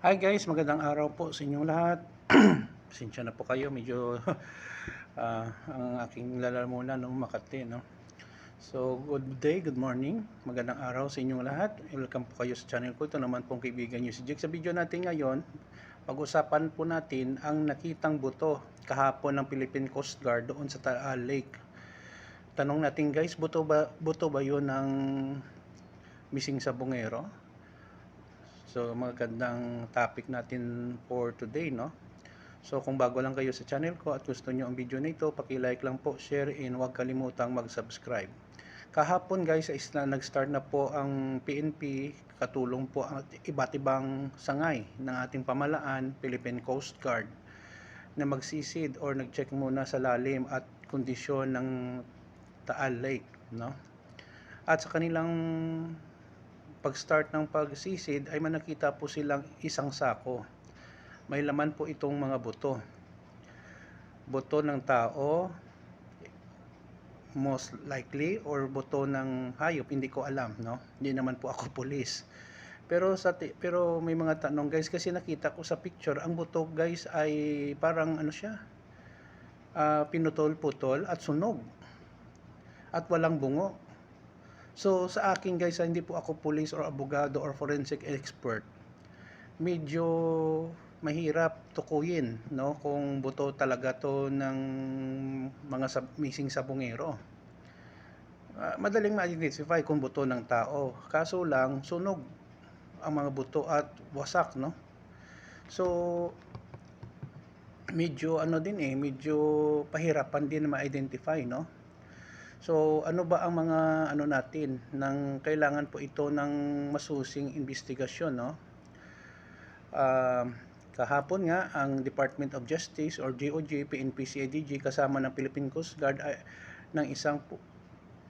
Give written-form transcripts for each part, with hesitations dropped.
Hi guys, magandang araw po sa inyong lahat. Pasensya na po kayo, medyo ang aking lalamunan ng Makati, no? So, good day, good morning, magandang araw sa inyong lahat. Welcome po kayo sa channel ko. Ito naman pong kaibigan nyo si Jake. Sa video natin ngayon, pag-usapan po natin ang nakitang buto kahapon ng Philippine Coast Guard doon sa Taal Lake. Tanong natin guys, buto ba yun ng missing sabongero? So, magandang topic natin for today, no? So, kung bago lang kayo sa channel ko at gusto nyo ang video na ito, paki-like lang po, share, and huwag kalimutang mag-subscribe. Kahapon guys, nag-start na po ang PNP, katulong po ang iba't ibang sangay ng ating pamalaan, Philippine Coast Guard, na magsisid or nag-check muna sa lalim at kondisyon ng Taal Lake, no? At sa kanilang pag-start ng pagsisid ay manakita po silang isang sako. May laman po itong mga buto. Buto ng tao, most likely, or buto ng hayop, hindi ko alam, no? Hindi naman po ako pulis. Pero may mga tanong guys, kasi nakita ko sa picture, ang buto guys ay parang ano siya, pinutol-putol at sunog at walang bungo. So sa akin guys, hindi po ako police or abogado or forensic expert. Medyo mahirap tukuyin, no, kung buto talaga to ng mga missing sabongero. Madaling ma-identify kung buto ng tao. Kaso lang, sunog ang mga buto at wasak, no? So, medyo ano din medyo pahirapan din ma-identify, no? So, ano ba ang mga ano natin nang kailangan po ito ng masusing investigasyon, no? Kahapon nga ang Department of Justice or DOJ, PNP, CIDG kasama ng Philippine Coast Guard ay ng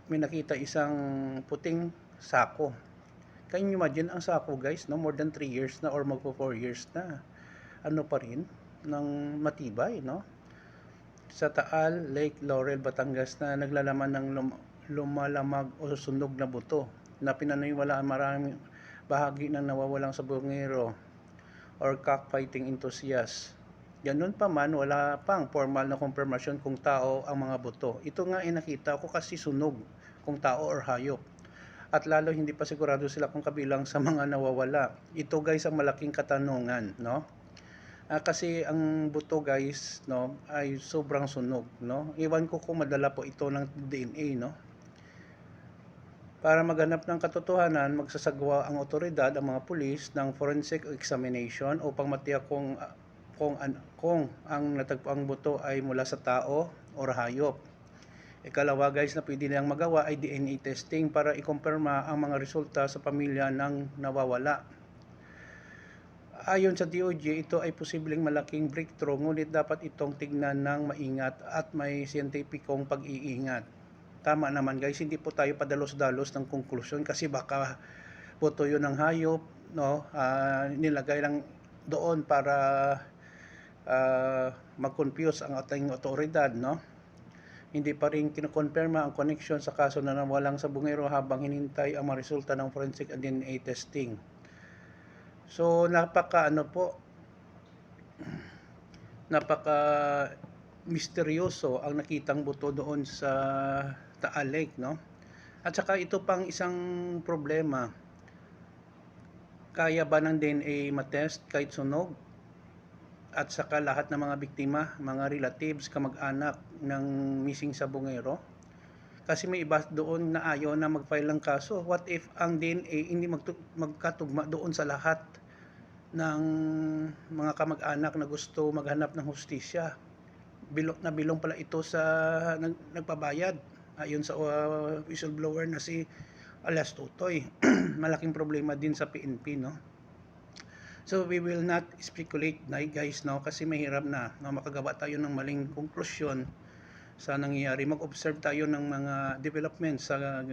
may nakita isang puting sako. Can you imagine ang sako guys, no? More than 3 years na or magpo 4 years na. Ano pa rin ng matibay, no? Sa Taal Lake, Laurel, Batangas na naglalaman ng lumalamag o sunog na buto na pinaniniwalaan maraming bahagi ng nawawalang sabongero or cockfighting enthusiast. Ganun pa man, wala pang formal na konfirmasyon kung tao ang mga buto. Ito nga ay nakita ko kasi sunog kung tao or hayop. At lalo hindi pa sigurado sila kung kabilang sa mga nawawala. Ito guys ang malaking katanungan, no? Kasi ang buto guys, no, ay sobrang sunog, no? Iwan ko kung madala po ito ng DNA, no? Para maghanap ng katotohanan, magsasagawa ang otoridad, ang mga pulis ng forensic examination upang matiyak kung ang natagpuang buto ay mula sa tao o hayop. Ikalawa guys na pwede nilang magawa ay DNA testing para ikumpirma ang mga resulta sa pamilya ng nawawala. Ayon sa DOJ, ito ay posibleng malaking breakthrough, ngunit dapat itong tignan ng maingat at may siyentipikong pag-iingat. Tama naman guys, hindi po tayo padalos-dalos ng konklusyon kasi baka buto yun ng hayop, no? Nilagay lang doon para mag-confuse ang ating otoridad, no? Hindi pa rin kinukonfirma ang connection sa kaso na nawalang sabongero habang hinintay ang mga resulta ng forensic and DNA testing. So napaka misteryoso ang nakitang buto doon sa Taal Lake, no? At saka ito pang isang problema. Kaya ba ng DNA matest kahit sunog? At saka lahat ng mga biktima, mga relatives, kamag-anak ng missing sabongero? Kasi may iba doon na ayaw na mag-file ng kaso. What if ang DNA hindi magkatugma doon sa lahat ng mga kamag-anak na gusto maghanap ng hustisya? Bilong pala ito sa nagpabayad ayon sa whistleblower na si alias Tutoy. Malaking problema din sa PNP, no? So we will not speculate na guys, no, kasi mahirap na makagawa tayo ng maling konklusyon sa nangyayari. Mag-observe tayo ng mga developments sa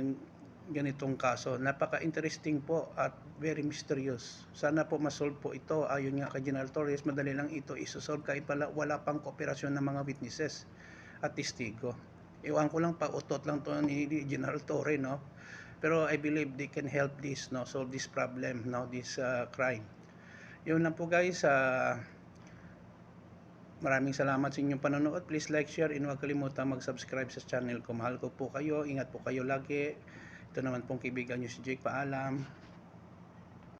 ganitong kaso. Napaka-interesting po at very mysterious. Sana po masolve po ito. Ayon nga kay General Torres, madali lang ito isosolve kahit wala pang kooperasyon ng mga witnesses at testigo. Iwan ko lang, pautot lang to ni General Torres, no? Pero I believe they can help this, no, solve this problem, no, this crime. Yun lang po guys. Maraming salamat sa inyong panonood. Please like, share, and huwag kalimutan mag-subscribe sa channel ko. Mahal ko po kayo. Ingat po kayo lagi. Ito naman pong kaibigan nyo si Jake. Paalam.